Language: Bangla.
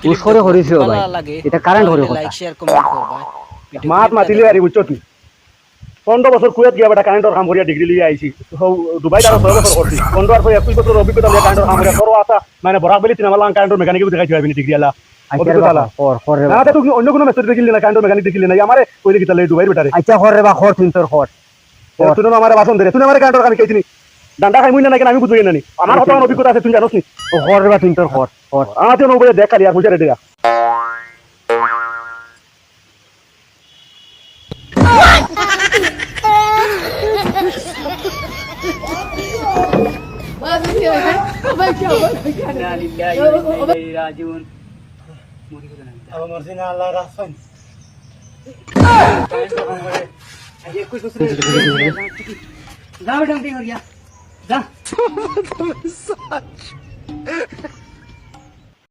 পুশ করে করিছো ভাই এটা কারেন্ট হরে কথা লাইক শেয়ার কমেন্ট করবা মাত মাতিলে আরে বুঝছো তুই 15 বছর কুয়েত গিয়া বেটা কারেন্টর কাম করিয়া ডিগ্রি লিয়ে আইছি দুবাই তার 6 বছর করছি 15 আর 21 বছর অভিজ্ঞতা লিয়ে কারেন্টর কাম করিয়া করো আসা মানে বরাক বেলি তিন মালা কারেন্টর মেকানিক দেখাইছি ভাই ডিগ্রি আলা অভিজ্ঞতা আলা না তুই অন্য কোনো মেসেজ দেখিলি না কারেন্টর মেকানিক দেখিলি না আমারে কইলে কি তাহলে দুবাই বেটারে আচ্ছা হরে বা খর তুই তোর খর তুই না আমারে বাসন দে তুই আমারে কারেন্টর কাম কইছিনি ডান্ডা খাই মুই না কেন আমি বুঝুই না নি আমার কত অভিজ্ঞতা আছে তুই জানোস নি ও হরে বা তুই তোর খর খর তুই নবরে দেখ খালি আর বুঝা রেডিয়া যা